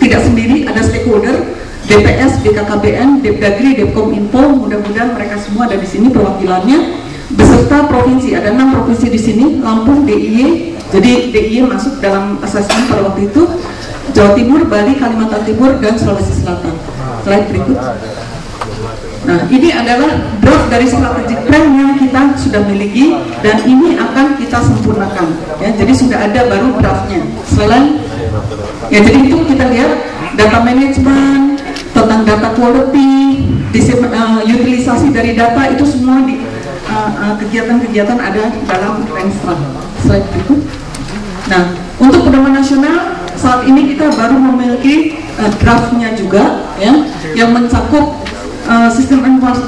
tidak sendiri, ada stakeholder, DPS, BKKBN, Depdagri, Depkominfo, mudah-mudahan mereka semua ada di sini perwakilannya, beserta provinsi. Ada 6 provinsi di sini, Lampung, DIY, jadi DIY masuk dalam asesmen pada waktu itu, Jawa Timur, Bali, Kalimantan Timur, dan Sulawesi Selatan. Slide berikut. Nah, ini adalah draft dari strategic plan yang kita sudah miliki dan ini akan kita sempurnakan. Ya, jadi sudah ada baru draftnya. Selain, ya jadi itu kita lihat data management, tentang data quality, utilisasi dari data itu semua di kegiatan-kegiatan ada dalam Renstra. Slide berikut. Nah, untuk pedoman nasional saat ini kita baru memiliki draftnya juga, ya, yang mencakup sistem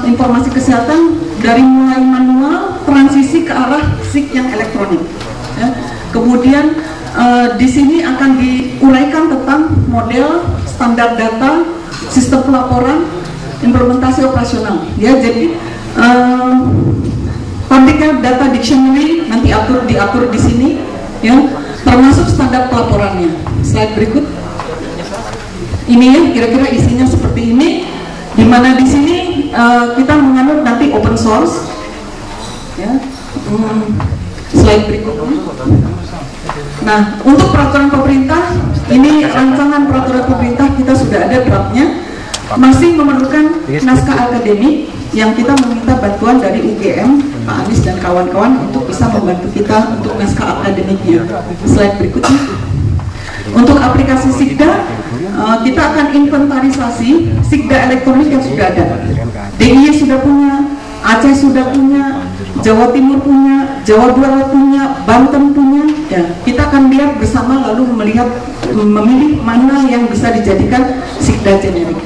informasi kesehatan dari mulai manual transisi ke arah SIK yang elektronik. Ya. Kemudian di sini akan diuraikan tentang model, standar data, sistem pelaporan, implementasi operasional. Ya, jadi public data dictionary nanti diatur di sini, ya, termasuk standar pelaporannya. Slide berikut. Ini ya, kira-kira isinya seperti ini. Di mana di sini kita menganut nanti open source. Ya. Slide berikutnya. Nah, untuk peraturan pemerintah, ini rancangan peraturan pemerintah kita sudah ada draftnya, masih memerlukan naskah akademik yang kita meminta bantuan dari UGM, Pak Anies dan kawan-kawan untuk bisa membantu kita untuk naskah akademiknya. Slide berikutnya. Untuk aplikasi SIKDA, kita akan inventarisasi SIKDA elektronik yang sudah ada. DIY sudah punya, Aceh sudah punya, Jawa Timur punya, Jawa Barat punya, Banten punya. Ya, kita akan lihat bersama lalu memilih mana yang bisa dijadikan SIKDA generik.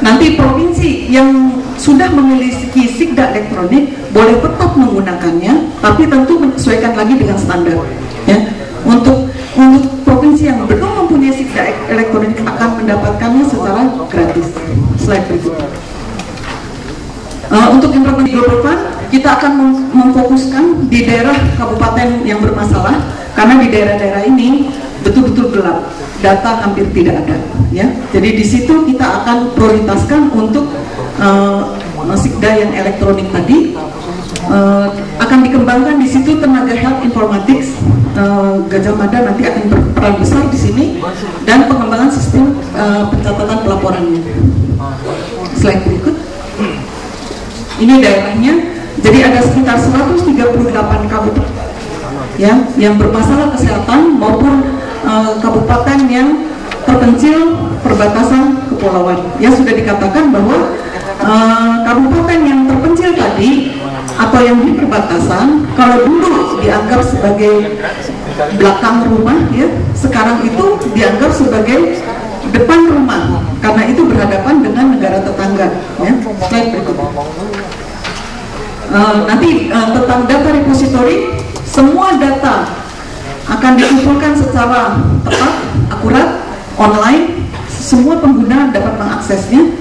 Nanti provinsi yang sudah memiliki SIKDA elektronik boleh tetap menggunakannya, tapi tentu menyesuaikan lagi dengan standar. Ya. Untuk provinsi yang belum mempunyai SIKDA elektronik akan mendapatkannya secara gratis. Slide berikutnya. Untuk implementasi Global Fund, kita akan memfokuskan di daerah kabupaten yang bermasalah, karena di daerah-daerah ini betul-betul gelap, data hampir tidak ada. Ya, jadi di situ kita akan prioritaskan untuk SIKDA yang elektronik tadi. Akan dikembangkan di situ tenaga health informatics, Gajah Mada nanti akan berperan besar di sini, dan pengembangan sistem pencatatan pelaporannya. Slide berikut. Ini daerahnya, jadi ada sekitar 138 kabupaten ya, yang bermasalah kesehatan maupun kabupaten yang terpencil perbatasan kepulauan. Ya, sudah dikatakan bahwa kabupaten yang terpencil tadi atau yang di perbatasan, kalau dulu dianggap sebagai belakang rumah, ya, sekarang itu dianggap sebagai depan rumah, karena itu berhadapan dengan negara tetangga. Ya. Slide berikutnya. Nanti tentang data repository, semua data akan dikumpulkan secara tepat, akurat, online, semua pengguna dapat mengaksesnya.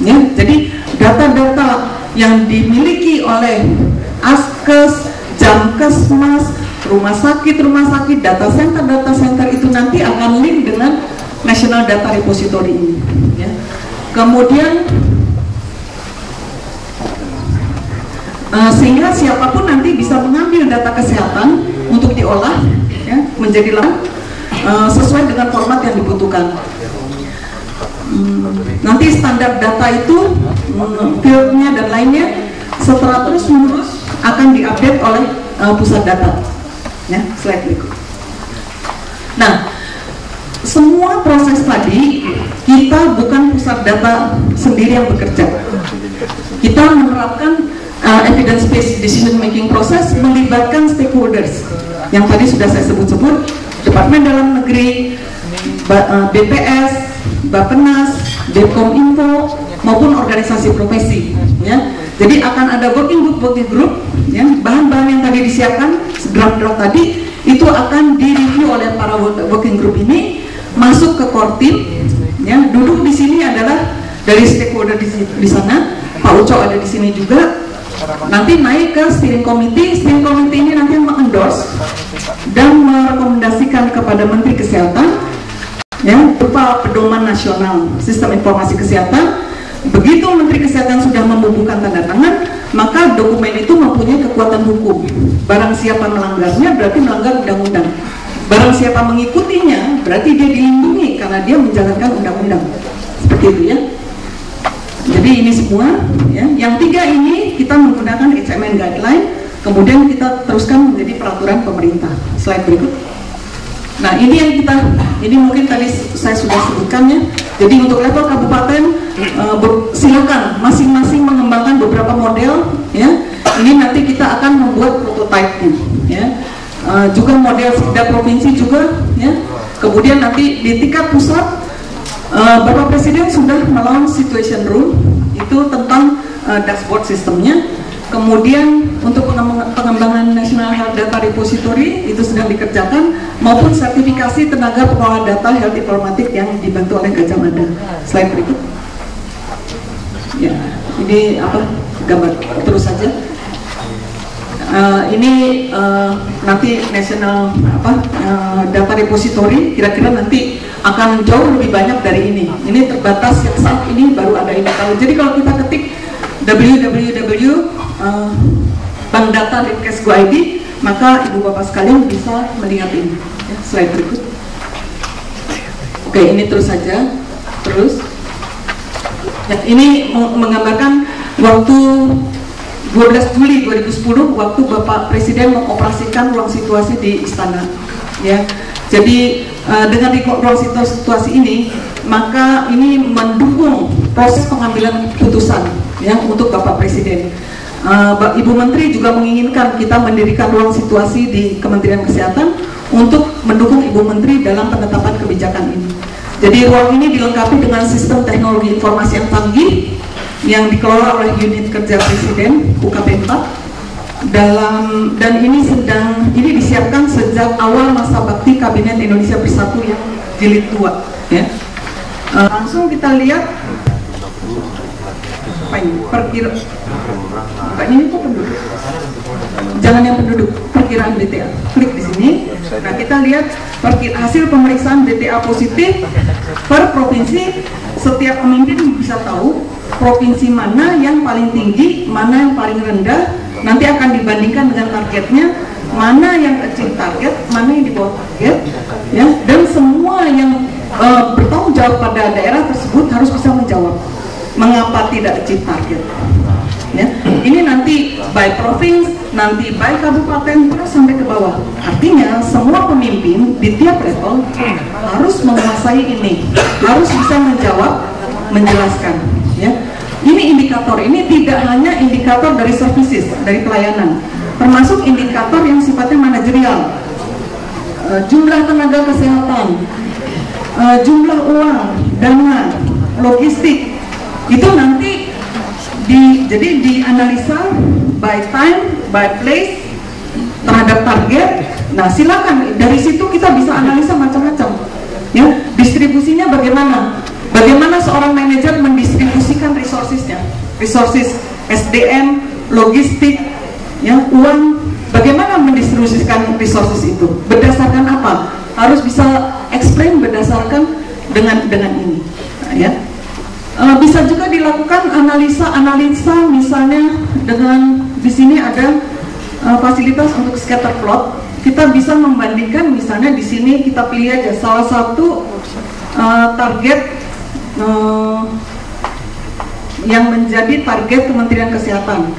Ya, jadi data-data yang dimiliki oleh Askes, Jamkesmas, rumah sakit, data center itu nanti akan link dengan National Data Repository ini. Ya. Kemudian sehingga siapapun nanti bisa mengambil data kesehatan untuk diolah, ya, menjadi sesuai dengan format yang dibutuhkan. Nanti standar data itu, fieldnya dan lainnya setelah terus menerus akan diupdate oleh pusat data. Ya, slide berikut. Nah, semua proses tadi kita bukan pusat data sendiri yang bekerja. Kita menerapkan evidence based decision making proses, melibatkan stakeholders yang tadi sudah saya sebut-sebut, Departemen Dalam Negeri, BPS, Bappenas, Depkominfo maupun organisasi profesi. Ya. Jadi akan ada working group, ya, bahan-bahan yang tadi disiapkan, draft tadi itu akan direview oleh para working group ini, masuk ke core team. Ya, duduk di sini adalah dari stakeholder di sana, Pak Uco ada di sini juga. Nanti naik ke steering committee ini nanti mengendorse dan merekomendasikan kepada Menteri Kesehatan ya, berupa pedoman nasional sistem informasi kesehatan. Begitu Menteri Kesehatan sudah membubuhkan tanda tangan, maka dokumen itu mempunyai kekuatan hukum. Barang siapa melanggarnya berarti melanggar undang-undang. Barang siapa mengikutinya berarti dia dilindungi karena dia menjalankan undang-undang. Seperti itu ya. Jadi ini semua ya. Yang tiga ini kita menggunakan HMN guideline, kemudian kita teruskan menjadi peraturan pemerintah. Slide berikut. Nah ini yang ini mungkin tadi saya sudah sebutkan ya. Jadi untuk level kabupaten silakan masing-masing mengembangkan beberapa model ya. Ini nanti kita akan membuat prototipe-nya ya. Juga model setiap provinsi juga ya. Kemudian nanti di tingkat pusat Bapak Presiden sudah melaunch situation room itu tentang dashboard sistemnya. Kemudian untuk pengembangan National Health Data Repository itu sedang dikerjakan, maupun sertifikasi tenaga pengelola data health informatik yang dibantu oleh Gajah Mada. Slide berikut. Ya, ini apa gambar terus saja. Ini nanti National Data Repository kira-kira nanti akan jauh lebih banyak dari ini. Ini terbatas yang saat ini baru ada ini. Jadi kalau kita ketik www.bankdata.linkes.go.id, maka ibu bapak sekalian bisa melihat ini ya, slide berikut. Oke, ini terus saja terus ya, ini menggambarkan waktu 12 Juli 2010 waktu Bapak Presiden mengoperasikan ruang situasi di Istana ya. Jadi dengan ruang situasi ini, maka ini mendukung proses pengambilan keputusan ya untuk Bapak Presiden. Ibu Menteri juga menginginkan kita mendirikan ruang situasi di Kementerian Kesehatan untuk mendukung Ibu Menteri dalam penetapan kebijakan ini. Jadi ruang ini dilengkapi dengan sistem teknologi informasi yang canggih yang dikelola oleh Unit Kerja Presiden UKP 4 dan ini disiapkan sejak awal masa bakti Kabinet Indonesia Bersatu yang jilid 2 ya. Langsung kita lihat apa ini ini kok penduduk, jangan yang penduduk, perkiraan BTA, klik di sini. Nah kita lihat hasil pemeriksaan BTA positif per provinsi. Setiap pemimpin bisa tahu provinsi mana yang paling tinggi, mana yang paling rendah. Nanti akan dibandingkan dengan targetnya, mana yang achieve target, mana yang di bawah target ya. Dan semua yang bertanggung jawab pada daerah tersebut harus bisa menjawab mengapa tidak achieve target ya. Ini nanti by provinsi, nanti by kabupaten, terus sampai ke bawah. Artinya semua pemimpin di tiap level harus menguasai ini, harus bisa menjawab, menjelaskan ya. Ini indikator ini tidak hanya indikator dari services, dari pelayanan, termasuk indikator yang sifatnya manajerial, jumlah tenaga kesehatan, jumlah uang, dana, logistik. Itu nanti jadi dianalisa by time, by place, terhadap target. Nah silakan dari situ kita bisa analisa macam-macam ya. Distribusinya bagaimana, bagaimana seorang manajer mendistribusikan resourcesnya, resources SDM, logistik ya, uang, bagaimana mendistribusikan resources itu, berdasarkan apa, harus bisa explain berdasarkan dengan ini ya. Bisa juga dilakukan analisa misalnya dengan di sini ada fasilitas untuk scatter plot. Kita bisa membandingkan misalnya di sini kita pilih aja salah satu target yang menjadi target Kementerian Kesehatan.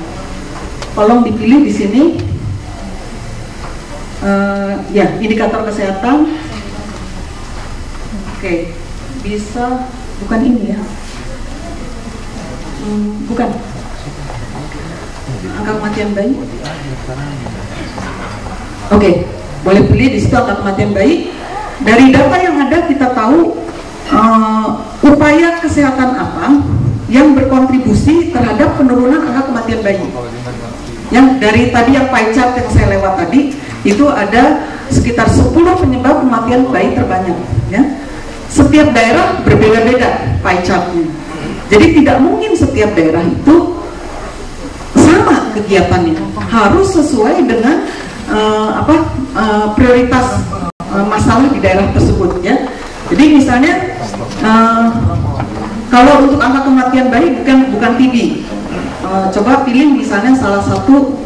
Tolong dipilih di sini ya, indikator kesehatan. Oke, bisa bukan ini ya. Bukan angka kematian bayi. Oke, boleh pilih di situ angka kematian bayi. Dari data yang ada kita tahu upaya kesehatan apa yang berkontribusi terhadap penurunan angka kematian bayi. Yang dari tadi yang pie chart yang saya lewat tadi itu ada sekitar 10 penyebab kematian bayi terbanyak ya. Setiap daerah berbeda-beda pie chartnya. Jadi tidak mungkin setiap daerah itu sama kegiatannya, harus sesuai dengan prioritas masalah di daerah tersebut ya. Jadi misalnya kalau untuk angka kematian bayi bukan TB, coba pilih misalnya salah satu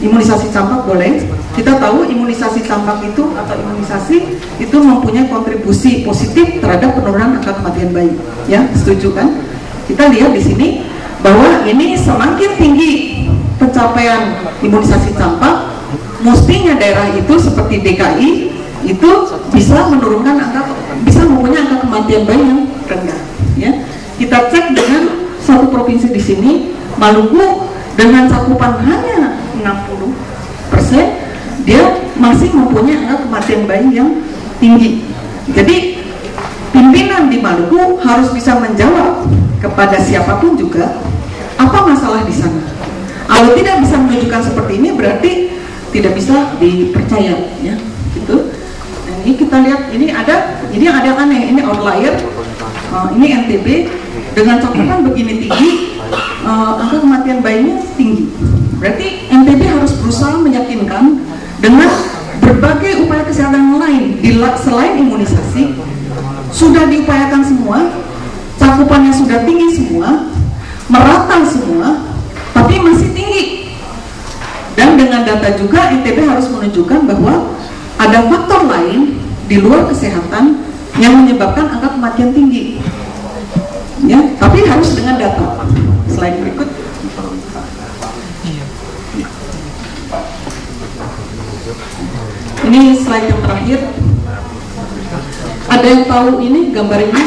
imunisasi campak boleh. Kita tahu imunisasi campak itu atau imunisasi itu mempunyai kontribusi positif terhadap penurunan angka kematian bayi. Ya, setuju kan? Kita lihat di sini bahwa ini semakin tinggi pencapaian imunisasi campak, mestinya daerah itu seperti DKI itu bisa menurunkan bisa mempunyai angka kematian bayi yang rendah. Ya, kita cek dengan satu provinsi di sini, Maluku, dengan cakupan hanya 60%, dia masih mempunyai angka kematian bayi yang tinggi. Jadi pimpinan di Maluku harus bisa menjawab kepada siapapun juga apa masalah di sana. Kalau tidak bisa menunjukkan seperti ini, berarti tidak bisa dipercaya, ya. Gitu. Dan ini kita lihat, ini ada yang aneh, ini outlier, ini NTB dengan cakupan begini tinggi, angka kematian bayinya tinggi. Berarti NTB harus berusaha meyakinkan dengan berbagai upaya kesehatan lain selain imunisasi sudah diupayakan semua, cakupannya sudah tinggi semua, merata semua, tapi masih tinggi. Dan dengan data juga NTB harus menunjukkan bahwa ada faktor lain di luar kesehatan yang menyebabkan angka kematian tinggi. Ya, tapi harus dengan data. Slide berikut. Ini slide yang terakhir. Ada yang tahu ini gambar ini?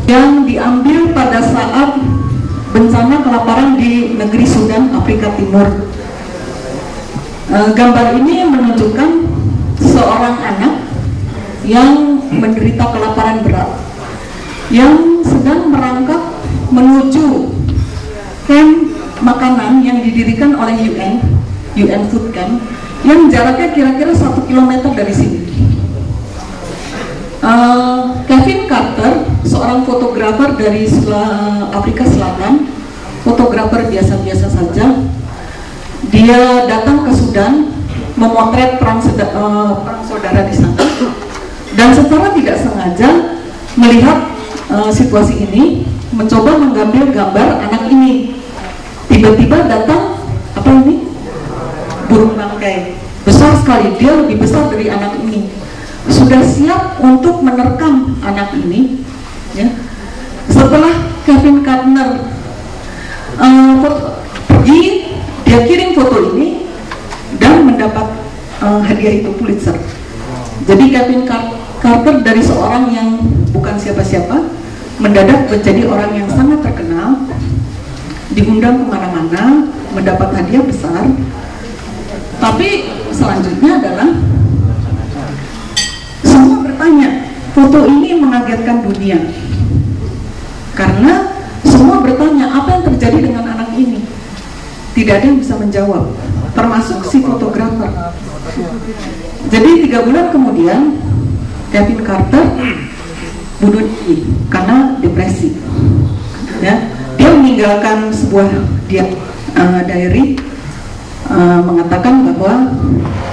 Yang diambil pada saat bencana kelaparan di negeri Sudan, Afrika Timur. Gambar ini menunjukkan seorang anak yang menderita kelaparan berat, yang sedang merangkak menuju camp makanan yang didirikan oleh UN Food Camp, yang jaraknya kira-kira 1 km dari sini. Kevin Carter, seorang fotografer dari Afrika Selatan, fotografer biasa-biasa saja, dia datang ke Sudan memotret perang saudara di sana, dan secara tidak sengaja melihat situasi ini, mencoba mengambil gambar anak ini. Tiba-tiba datang apa ini? Burung bangkai besar sekali, dia lebih besar dari anak ini. Sudah siap untuk menerkam anak ini, ya. Setelah Kevin Carter pergi, dia kirim foto ini dan mendapat hadiah itu Pulitzer. Jadi Kevin Carter dari seorang yang bukan siapa-siapa mendadak menjadi orang yang sangat terkenal, diundang kemana-mana, mendapat hadiah besar. Tapi selanjutnya adalah semua bertanya, foto ini mengagetkan dunia, karena semua bertanya apa yang terjadi dengan anak ini. Tidak ada yang bisa menjawab, termasuk si fotografer. Jadi 3 bulan kemudian Kevin Carter bunuh diri karena depresi. Ya, dia meninggalkan sebuah diary, mengatakan bahwa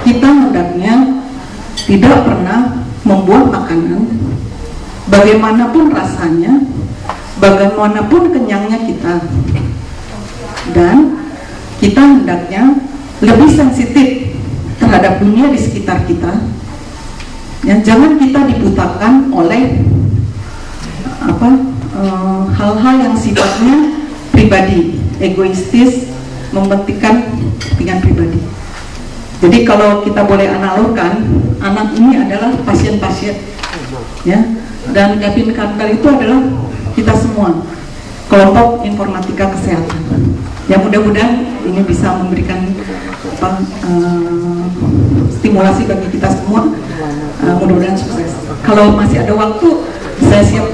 kita hendaknya tidak pernah membuat makanan, bagaimanapun rasanya, bagaimanapun kenyangnya kita, dan kita hendaknya lebih sensitif terhadap dunia di sekitar kita. Ya, jangan kita dibutakan oleh hal-hal yang sifatnya pribadi, egoistis, mementingkan kepentingan pribadi. Jadi kalau kita boleh analogkan, anak ini adalah pasien-pasien, ya, dan Kevin Carter itu adalah kita semua, kelompok informatika kesehatan. Ya, mudah-mudahan ini bisa memberikan stimulasi bagi kita semua. Mudah-mudahan sukses. Kalau masih ada waktu, saya siap